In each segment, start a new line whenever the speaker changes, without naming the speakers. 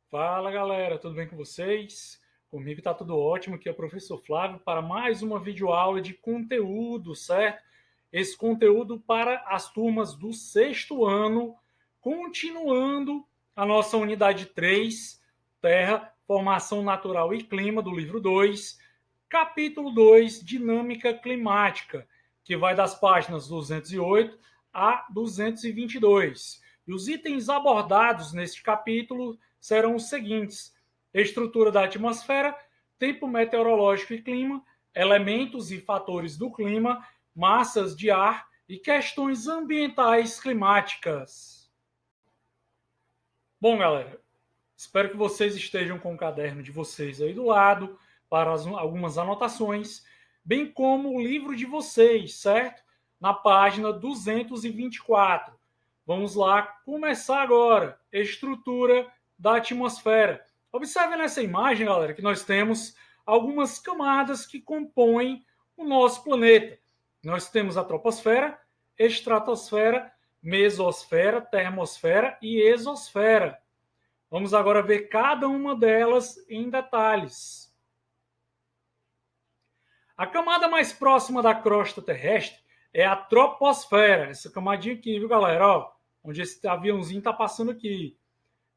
Fala galera, tudo bem com vocês? Comigo tá tudo ótimo, aqui é o professor Flávio para mais uma videoaula de conteúdo, certo? Esse conteúdo para as turmas do sexto ano, continuando a nossa unidade 3, Terra, Formação Natural e Clima, do livro 2, capítulo 2, Dinâmica Climática, que vai das páginas 208 a 222. E os itens abordados neste capítulo serão os seguintes: estrutura da atmosfera, tempo meteorológico e clima, elementos e fatores do clima, massas de ar e questões ambientais climáticas. Bom, galera, espero que vocês estejam com o caderno de vocês aí do lado para algumas anotações, bem como o livro de vocês, certo? Na página 224. Vamos lá começar agora. Estrutura da atmosfera. Observe nessa imagem, galera, que nós temos algumas camadas que compõem o nosso planeta. Nós temos a troposfera, estratosfera, mesosfera, termosfera e exosfera. Vamos agora ver cada uma delas em detalhes. A camada mais próxima da crosta terrestre é a troposfera. Essa camadinha aqui, viu, galera? Ó, onde esse aviãozinho está passando aqui.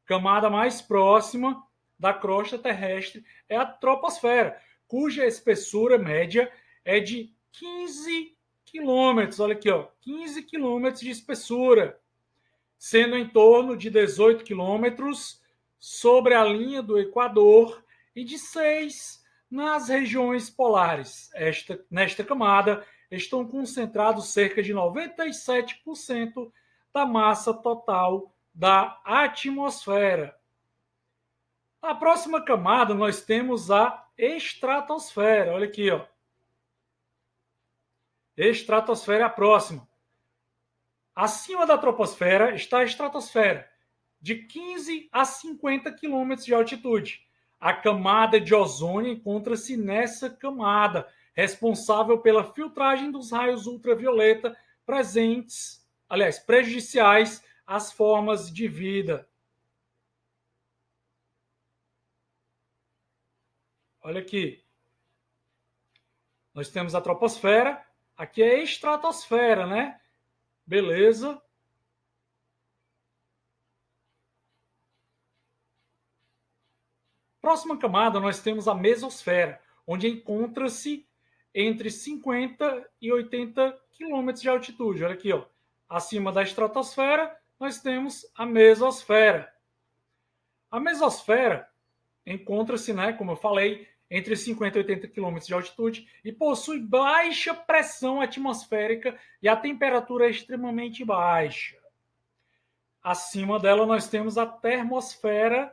Camada mais próxima da crosta terrestre é a troposfera, cuja espessura média é de 15 quilômetros. Olha aqui, ó, 15 quilômetros de espessura, sendo em torno de 18 quilômetros sobre a linha do Equador e de 6 nas regiões polares. Nesta camada estão concentrados cerca de 97% da massa total da atmosfera. Na próxima camada, nós temos a estratosfera. Olha aqui, ó. Estratosfera é a próxima. Acima da troposfera está a estratosfera, de 15 a 50 quilômetros de altitude. A camada de ozônio encontra-se nessa camada, responsável pela filtragem dos raios ultravioleta prejudiciais às formas de vida. Olha aqui. Nós temos a troposfera, aqui é a estratosfera, né? Beleza. Próxima camada, nós temos a mesosfera, onde encontra-se entre 50 e 80 quilômetros de altitude. Olha aqui, ó. Acima da estratosfera, nós temos a mesosfera. A mesosfera encontra-se, né, como eu falei, entre 50 e 80 quilômetros de altitude e possui baixa pressão atmosférica e a temperatura é extremamente baixa. Acima dela, nós temos a termosfera,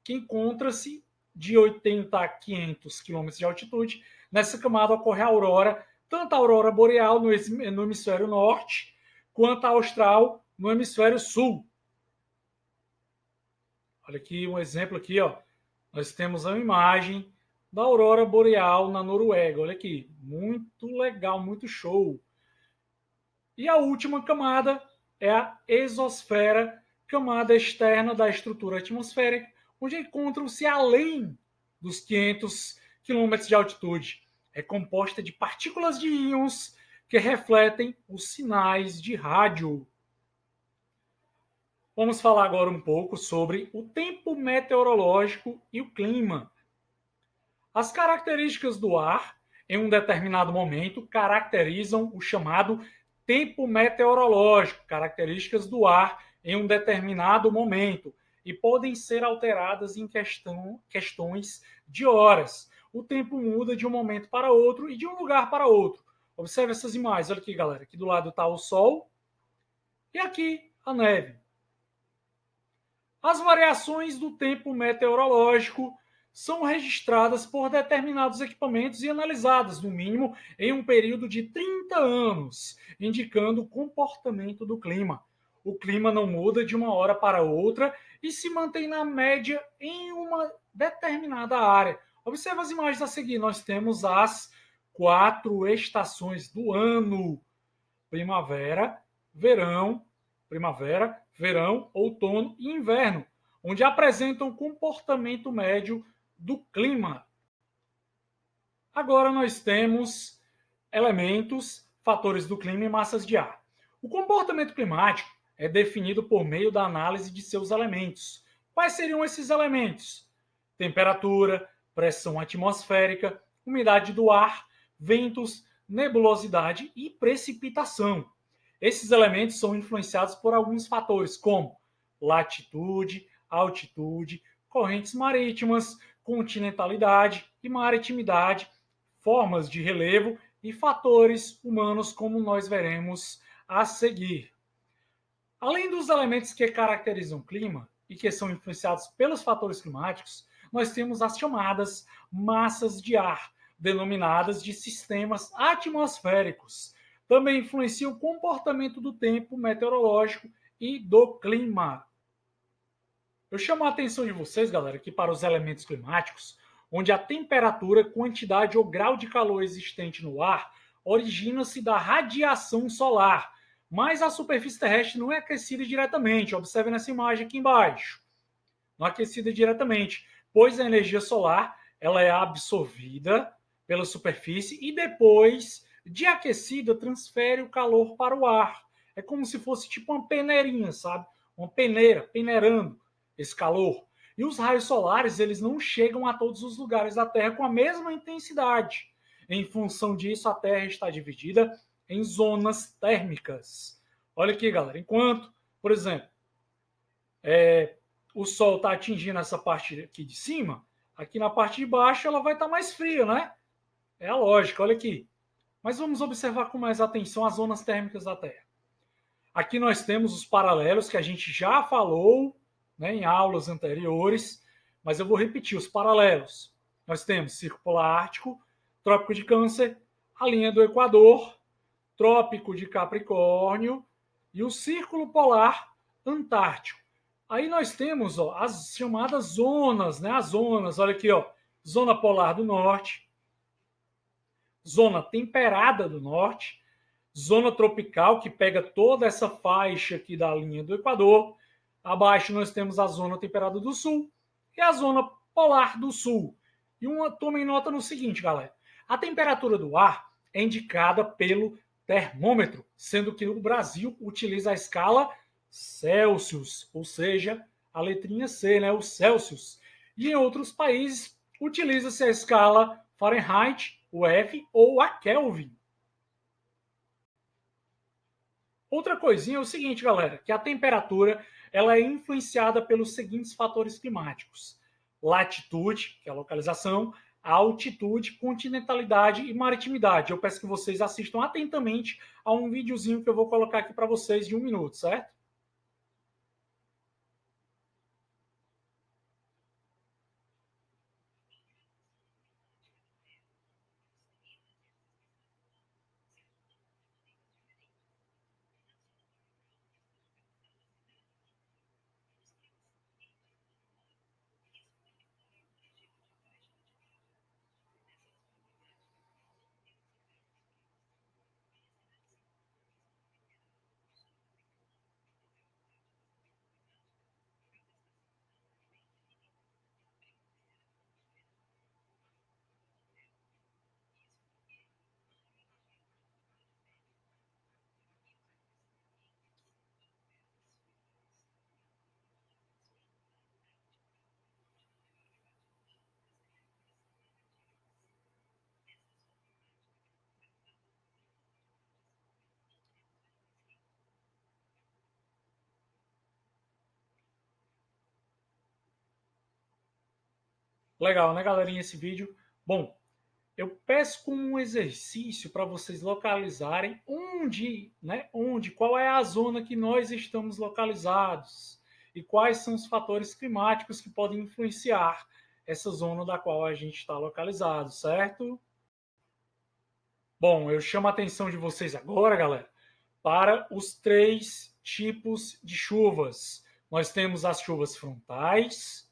que encontra-se de 80 a 500 quilômetros de altitude. Nessa camada ocorre a aurora, tanto a aurora boreal no hemisfério norte, quanto a austral no hemisfério sul. Olha aqui um exemplo aqui, ó. Nós temos a imagem da aurora boreal na Noruega. Olha aqui, muito legal, muito show. E a última camada é a exosfera, camada externa da estrutura atmosférica, onde encontram-se além dos 500 quilômetros de altitude. É composta de partículas de íons que refletem os sinais de rádio. Vamos falar agora um pouco sobre o tempo meteorológico e o clima. As características do ar em um determinado momento caracterizam o chamado tempo meteorológico, características do ar em um determinado momento, e podem ser alteradas em questões de horas. O tempo muda de um momento para outro e de um lugar para outro. Observe essas imagens. Olha aqui, galera. Aqui do lado está o Sol e aqui a neve. As variações do tempo meteorológico são registradas por determinados equipamentos e analisadas, no mínimo, em um período de 30 anos, indicando o comportamento do clima. O clima não muda de uma hora para outra e se mantém na média em uma determinada área. Observe as imagens a seguir. Nós temos as 4 estações do ano: primavera, verão, outono e inverno. onde apresentam o comportamento médio do clima. Agora nós temos elementos, fatores do clima e massas de ar. O comportamento climático é definido por meio da análise de seus elementos. Quais seriam esses elementos? Temperatura, pressão atmosférica, umidade do ar, ventos, nebulosidade e precipitação. Esses elementos são influenciados por alguns fatores, como latitude, altitude, correntes marítimas, continentalidade e maritimidade, formas de relevo e fatores humanos, como nós veremos a seguir. Além dos elementos que caracterizam o clima e que são influenciados pelos fatores climáticos, nós temos as chamadas massas de ar, denominadas de sistemas atmosféricos. Também influenciam o comportamento do tempo meteorológico e do clima. Eu chamo a atenção de vocês, galera, aqui para os elementos climáticos, onde a temperatura, quantidade ou grau de calor existente no ar origina-se da radiação solar, mas a superfície terrestre não é aquecida diretamente. Observe nessa imagem aqui embaixo. Não é aquecida diretamente, pois a energia solar ela é absorvida pela superfície e depois de aquecida transfere o calor para o ar. É como se fosse tipo uma peneirinha, sabe? Uma peneira, peneirando esse calor. E os raios solares, eles não chegam a todos os lugares da Terra com a mesma intensidade. Em função disso, a Terra está dividida em zonas térmicas. Olha aqui, galera. Enquanto, por exemplo, o Sol está atingindo essa parte aqui de cima, aqui na parte de baixo ela vai estar mais fria, né? É a lógica, olha aqui. Mas vamos observar com mais atenção as zonas térmicas da Terra. Aqui nós temos os paralelos que a gente já falou, né, em aulas anteriores, mas eu vou repetir os paralelos. Nós temos Círculo Polar Ártico, Trópico de Câncer, a linha do Equador, Trópico de Capricórnio e o Círculo Polar Antártico. Aí nós temos as chamadas zonas, né? As zonas, olha aqui, Zona Polar do Norte, Zona Temperada do Norte, Zona Tropical, que pega toda essa faixa aqui da linha do Equador. Abaixo nós temos a Zona Temperada do Sul e a Zona Polar do Sul. E tomem nota no seguinte, galera. A temperatura do ar é indicada pelo termômetro, sendo que o Brasil utiliza a escala Celsius, ou seja, a letrinha C, né, o Celsius. E em outros países utiliza-se a escala Fahrenheit, o F, ou a Kelvin. Outra coisinha é o seguinte, galera, que a temperatura ela é influenciada pelos seguintes fatores climáticos: latitude, que é a localização, a altitude, continentalidade e maritimidade. Eu peço que vocês assistam atentamente a um videozinho que eu vou colocar aqui para vocês de 1 minuto, certo? Legal, né, galerinha, esse vídeo? Bom, eu peço como um exercício para vocês localizarem qual é a zona que nós estamos localizados e quais são os fatores climáticos que podem influenciar essa zona da qual a gente está localizado, certo? Bom, eu chamo a atenção de vocês agora, galera, para os 3 tipos de chuvas. Nós temos as chuvas frontais,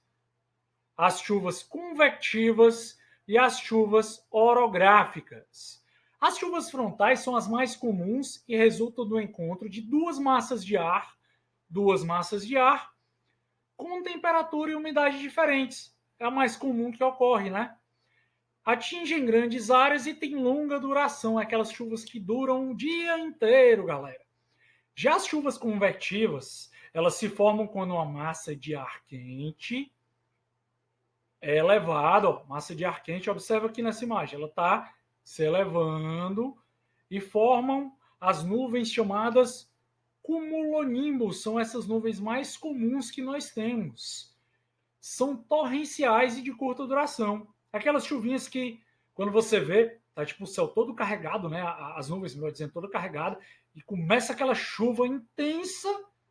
as chuvas convectivas e as chuvas orográficas. As chuvas frontais são as mais comuns e resultam do encontro de duas massas de ar com temperatura e umidade diferentes. É a mais comum que ocorre, né? Atingem grandes áreas e tem longa duração, aquelas chuvas que duram o dia inteiro, galera. Já as chuvas convectivas, elas se formam quando uma massa de ar quente é elevada, ó, massa de ar quente, observa aqui nessa imagem, ela está se elevando e formam as nuvens chamadas cumulonimbus, são essas nuvens mais comuns que nós temos. São torrenciais e de curta duração. Aquelas chuvinhas que, quando você vê, tá tipo o céu todo carregado, né? As nuvens, melhor dizendo, toda carregada, e começa aquela chuva intensa,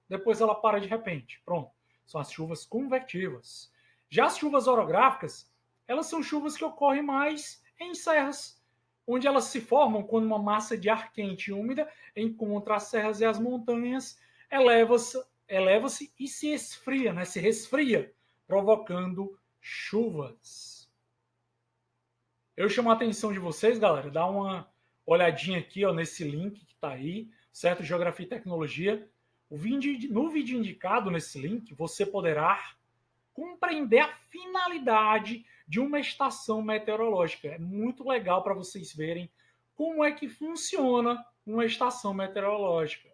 depois ela para de repente. Pronto. São as chuvas convectivas. Já as chuvas orográficas, elas são chuvas que ocorrem mais em serras, onde elas se formam quando uma massa de ar quente e úmida encontra as serras e as montanhas, eleva-se e se esfria, né? Se resfria, provocando chuvas. Eu chamo a atenção de vocês, galera, dá uma olhadinha aqui ó, nesse link que está aí, certo? Geografia e Tecnologia. No vídeo indicado nesse link, você poderá compreender a finalidade de uma estação meteorológica. É muito legal para vocês verem como é que funciona uma estação meteorológica.